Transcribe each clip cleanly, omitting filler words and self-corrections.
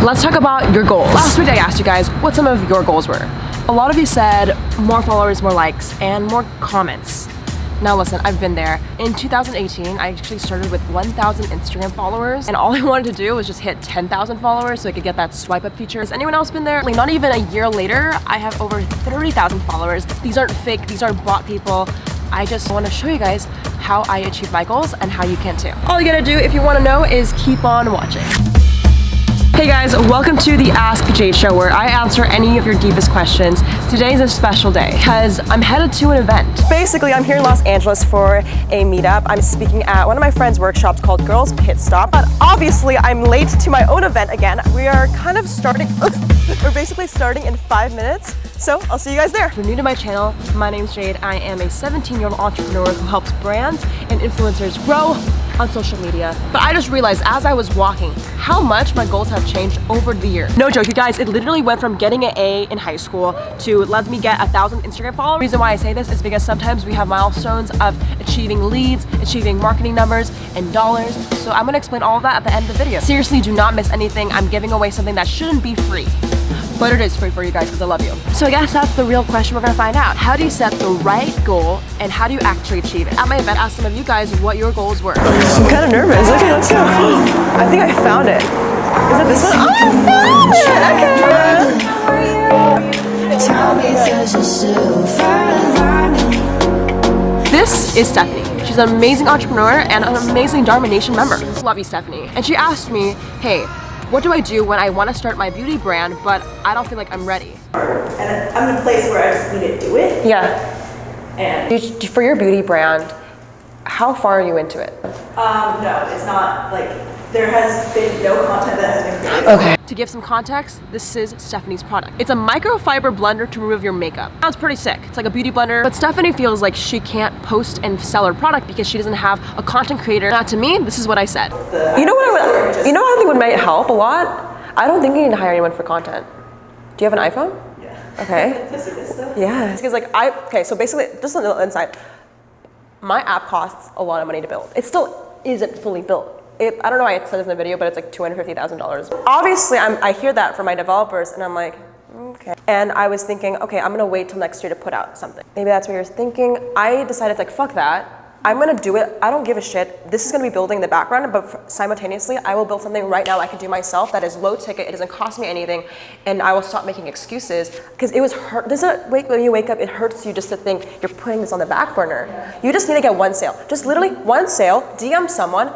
let's talk about your goals. Last week I asked you guys what some of your goals were. A lot of you said more followers, more likes, and more comments. Now listen, I've been there. In 2018, I actually started with 1,000 Instagram followers, and all I wanted to do was just hit 10,000 followers so I could get that swipe up feature. Has anyone else been there? Like, not even a year later, I have over 30,000 followers. These aren't fake, these aren't bot people. I just want to show you guys how I achieve my goals and how you can too. All you gotta do if you want to know is keep on watching. Hey guys, welcome to the Ask Jade show where I answer any of your deepest questions. Today's a special day because I'm headed to an event. Basically, I'm here in Los Angeles for a meetup. I'm speaking at one of my friend's workshops called Girls Pit Stop. But obviously, I'm late to my own event again. We are kind of starting, we're basically starting in 5 minutes. So I'll see you guys there. If you're new to my channel, my name's Jade. I am a 17-year-old entrepreneur who helps brands and influencers grow on social media. But I just realized as I was walking how much my goals have changed over the year. No joke, you guys, it literally went from getting an A in high school to let me get 1,000 Instagram followers. The reason why I say this is because sometimes we have milestones of achieving leads, achieving marketing numbers, and dollars. So I'm gonna explain all of that at the end of the video. Seriously, do not miss anything. I'm giving away something that shouldn't be free. But it is free for you guys because I love you. So I guess that's the real question we're gonna find out. How do you set the right goal and how do you actually achieve it? At my event, I asked some of you guys what your goals were. I'm kind of nervous. Okay, let's go. I think I found it. Is it this one? Oh, I found it! Okay. How are you? Tell me there's a silver lining. This is Stephanie. She's an amazing entrepreneur and an amazing Dharma Nation member. Love you, Stephanie. And she asked me, hey, what do I do when I want to start my beauty brand, but I don't feel like I'm ready? And I'm in a place where I just need to do it. Yeah. And for your beauty brand, how far are you into it? No, it's not like, there has been no content that has been created. Okay. To give some context, this is Stephanie's product. It's a microfiber blender to remove your makeup. Sounds pretty sick. It's like a beauty blender, but Stephanie feels like she can't post and sell her product because she doesn't have a content creator. Now to me, this is what I said. You know what I think would might help a lot? I don't think you need to hire anyone for content. Do you have an iPhone? Yeah. Okay. Does it this though? Yeah. Because like okay, so basically, just on the inside, my app costs a lot of money to build. It still isn't fully built. I don't know why it says in the video, but it's like $250,000. Obviously, I hear that from my developers, and I'm like, okay. And I was thinking, okay, I'm gonna wait till next year to put out something. Maybe that's what you're thinking. I decided like, fuck that. I'm gonna do it. I don't give a shit. This is gonna be building in the background, but simultaneously, I will build something right now I can do myself that is low ticket. It doesn't cost me anything, and I will stop making excuses because it was hurt. When you wake up, it hurts you just to think you're putting this on the back burner. Yeah. You just need to get one sale. Just literally one sale. DM someone.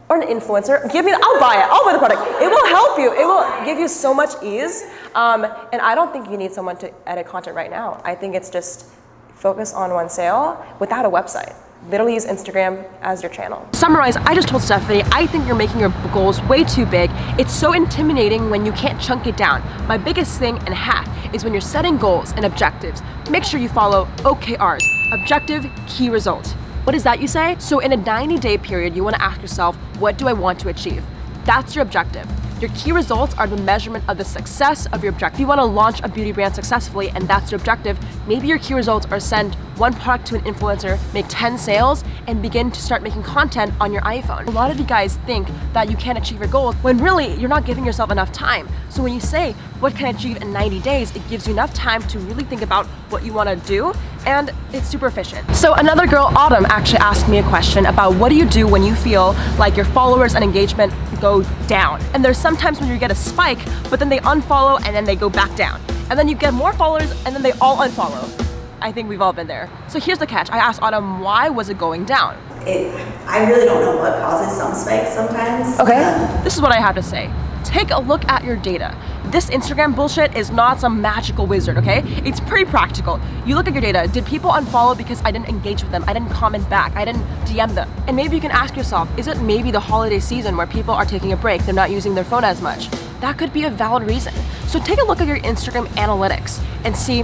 Or an influencer, I'll buy it, I'll buy the product. It will help you, it will give you so much ease. And I don't think you need someone to edit content right now. I think it's just focus on one sale without a website. Literally use Instagram as your channel. Summarize, I just told Stephanie, I think you're making your goals way too big. It's so intimidating when you can't chunk it down. My biggest thing and hack is when you're setting goals and objectives, make sure you follow OKRs, objective, key result. What is that, you say? So in a 90-day period, you want to ask yourself, what do I want to achieve? That's your objective. Your key results are the measurement of the success of your objective. If you want to launch a beauty brand successfully and that's your objective, maybe your key results are send one product to an influencer, make 10 sales, and begin to start making content on your iPhone. A lot of you guys think that you can't achieve your goals when really you're not giving yourself enough time. So when you say, what can I achieve in 90 days, it gives you enough time to really think about what you want to do, and it's super efficient. So another girl, Autumn, actually asked me a question about what do you do when you feel like your followers and engagement go down. And there's sometimes when you get a spike, but then they unfollow and then they go back down. And then you get more followers and then they all unfollow. I think we've all been there. So here's the catch. I asked Autumn, why was it going down? I really don't know what causes some spikes sometimes. Okay, this is what I have to say. Take a look at your data. This Instagram bullshit is not some magical wizard, okay? It's pretty practical. You look at your data. Did people unfollow because I didn't engage with them? I didn't comment back. I didn't DM them. And maybe you can ask yourself, is it maybe the holiday season where people are taking a break? They're not using their phone as much. That could be a valid reason. So take a look at your Instagram analytics and see,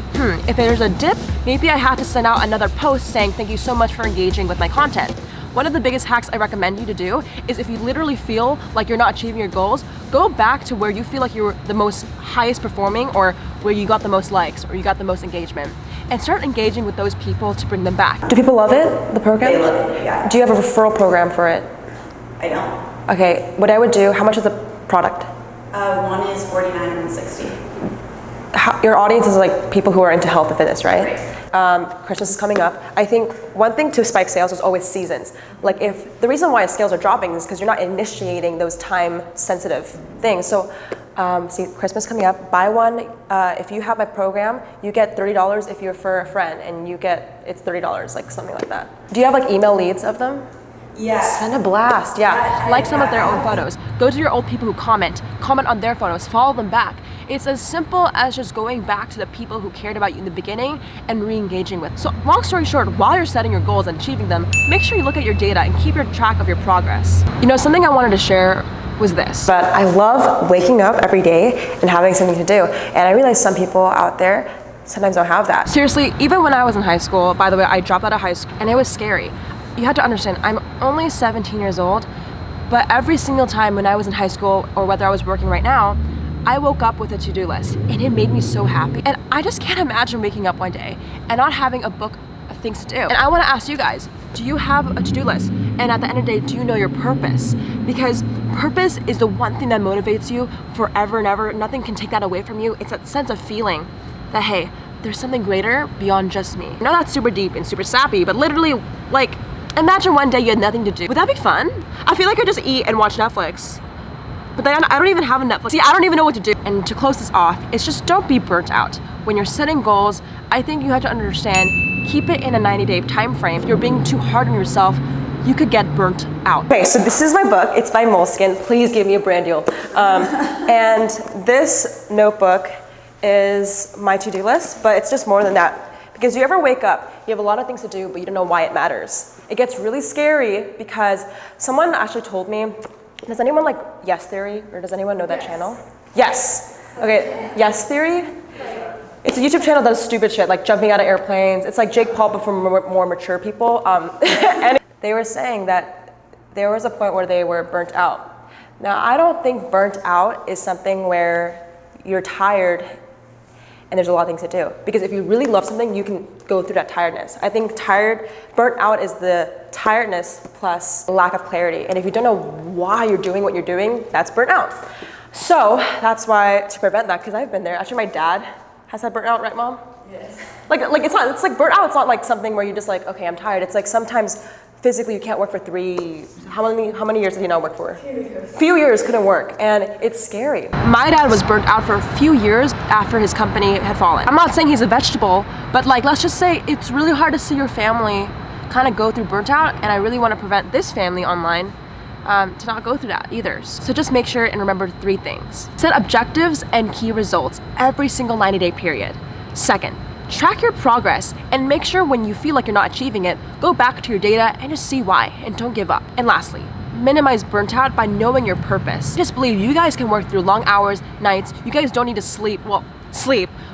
if there's a dip, maybe I have to send out another post saying, thank you so much for engaging with my content. One of the biggest hacks I recommend you to do is if you literally feel like you're not achieving your goals, go back to where you feel like you're the most highest performing or where you got the most likes or you got the most engagement and start engaging with those people to bring them back. Do people love it, the program? They love it, yeah. Do you have a referral program for it? I don't. Okay, what I would do, how much is the product? One is 49 and one's 60. Your audience is like people who are into health and fitness, right? Right. Christmas is coming up. I think one thing to spike sales is always seasons. Like if the reason why sales are dropping is because you're not initiating those time sensitive things. So see, Christmas coming up, buy one. If you have my program, you get $30 if you refer a friend, and it's $30, like something like that. Do you have like email leads of them? Yeah. Send a blast, yeah. Like some of their own photos. Go to your old people who comment on their photos, follow them back. It's as simple as just going back to the people who cared about you in the beginning and re-engaging with. So long story short, while you're setting your goals and achieving them, make sure you look at your data and keep your track of your progress. You know, something I wanted to share was this. But I love waking up every day and having something to do. And I realize some people out there sometimes don't have that. Seriously, even when I was in high school, by the way, I dropped out of high school and it was scary. You have to understand, I'm only 17 years old, but every single time when I was in high school or whether I was working right now, I woke up with a to-do list and it made me so happy. And I just can't imagine waking up one day and not having a book of things to do. And I wanna ask you guys, do you have a to-do list? And at the end of the day, do you know your purpose? Because purpose is the one thing that motivates you forever and ever. Nothing can take that away from you. It's that sense of feeling that, hey, there's something greater beyond just me. I know that's super deep and super sappy, but literally, like, imagine one day you had nothing to do. Would that be fun? I feel like I just eat and watch Netflix. But then I don't even have a Netflix. See, I don't even know what to do. And to close this off, it's just don't be burnt out. When you're setting goals, I think you have to understand, keep it in a 90-day time frame. If you're being too hard on yourself, you could get burnt out. Okay, so this is my book. It's by Moleskine. Please give me a brand deal. And this notebook is my to-do list, but it's just more than that. Because you ever wake up, you have a lot of things to do, but you don't know why it matters. It gets really scary because someone actually told me, does anyone like Yes Theory, or does anyone know that channel? Yes. Okay, Yes Theory. It's a YouTube channel that does stupid shit, like jumping out of airplanes. It's like Jake Paul, but for more mature people. And they were saying that there was a point where they were burnt out. Now, I don't think burnt out is something where you're tired and there's a lot of things to do. Because if you really love something, you can go through that tiredness. I think burnt out is the tiredness plus lack of clarity. And if you don't know why you're doing what you're doing, that's burnt out. So that's why, to prevent that, because I've been there. Actually, my dad has had burnt out, right, Mom? Yes. Like it's like burnt out. It's not like something where you just like, okay, I'm tired. It's like sometimes physically you can't work for how many years did he not work for? Few years couldn't work, and it's scary. My dad was burnt out for a few years after his company had fallen. I'm not saying he's a vegetable, but like, let's just say it's really hard to see your family kind of go through burnt out, and I really want to prevent this family online to not go through that either. So just make sure and remember 3 things. Set objectives and key results every single 90-day period. Second, track your progress and make sure when you feel like you're not achieving it, go back to your data and just see why, and don't give up. And lastly, minimize burnt out by knowing your purpose. Just believe you guys can work through long hours, nights. You guys don't need to sleep,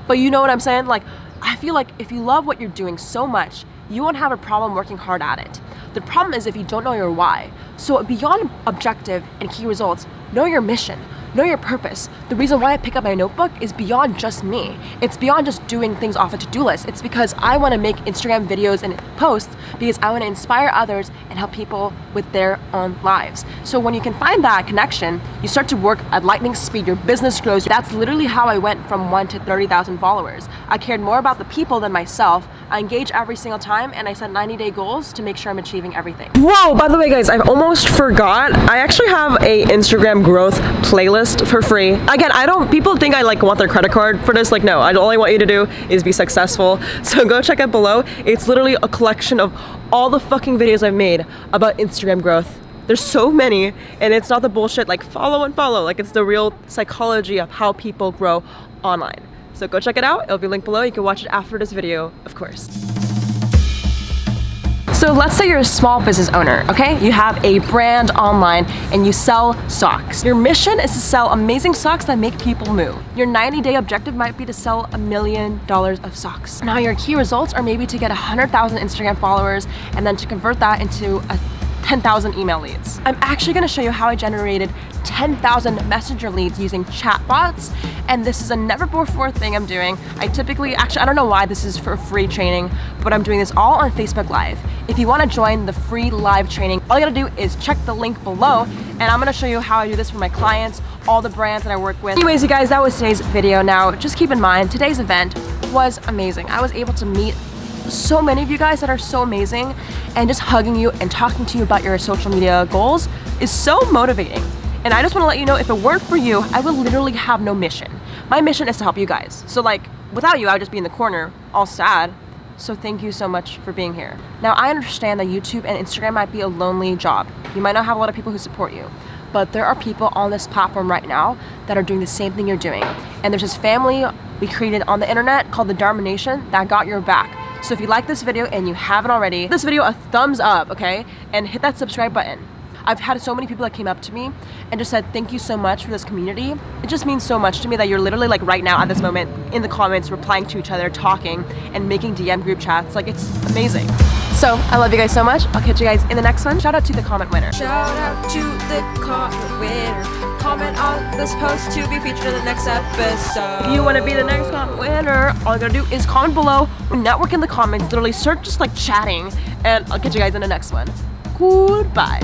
but you know what I'm saying? Like, I feel like if you love what you're doing so much, you won't have a problem working hard at it. The problem is if you don't know your why. So beyond objective and key results, know your mission. Know your purpose. The reason why I pick up my notebook is beyond just me. It's beyond just doing things off a to-do list. It's because I want to make Instagram videos and posts because I want to inspire others and help people with their own lives. So when you can find that connection, you start to work at lightning speed, your business grows. That's literally how I went from 1 to 30,000 followers. I cared more about the people than myself. I engage every single time, and I set 90-day goals to make sure I'm achieving everything. Whoa, by the way, guys, I almost forgot. I actually have a Instagram growth playlist for free. Again, people think I like want their credit card for this. Like, no, all I want you to do is be successful. So go check it below. It's literally a collection of all the fucking videos I've made about Instagram growth. There's so many, and it's not the bullshit like follow and follow. Like, it's the real psychology of how people grow online. So go check it out. It'll be linked below. You can watch it after this video, of course. So let's say you're a small business owner, okay? You have a brand online and you sell socks. Your mission is to sell amazing socks that make people move. Your 90-day objective might be to sell $1 million of socks. Now your key results are maybe to get 100,000 Instagram followers and then to convert that into 10,000 email leads. I'm actually gonna show you how I generated 10,000 messenger leads using chatbots, and this is a never before thing I'm doing. I don't know why this is for free training, but I'm doing this all on Facebook Live. If you wanna join the free live training, all you gotta do is check the link below, and I'm gonna show you how I do this for my clients, all the brands that I work with. Anyways, you guys, that was today's video. Now, just keep in mind, today's event was amazing. I was able to meet so many of you guys that are so amazing, and just hugging you and talking to you about your social media goals is so motivating. And I just want to let you know, if it weren't for you, I would literally have no mission. My mission is to help you guys. So like, without you, I would just be in the corner, all sad. So thank you so much for being here. Now, I understand that YouTube and Instagram might be a lonely job. You might not have a lot of people who support you, but there are people on this platform right now that are doing the same thing you're doing. And there's this family we created on the internet called the Dharma Nation that got your back. So if you like this video and you haven't already, give this video a thumbs up, okay? And hit that subscribe button. I've had so many people that came up to me and just said, thank you so much for this community. It just means so much to me that you're literally like right now at this moment in the comments, replying to each other, talking, and making DM group chats. Like, it's amazing. So I love you guys so much. I'll catch you guys in the next one. Shout out to the comment winner. Shout out to the comment winner. Comment on this post to be featured in the next episode. If you want to be the next comment winner, all you gotta do is comment below, network in the comments, literally search just like chatting, and I'll catch you guys in the next one. Goodbye.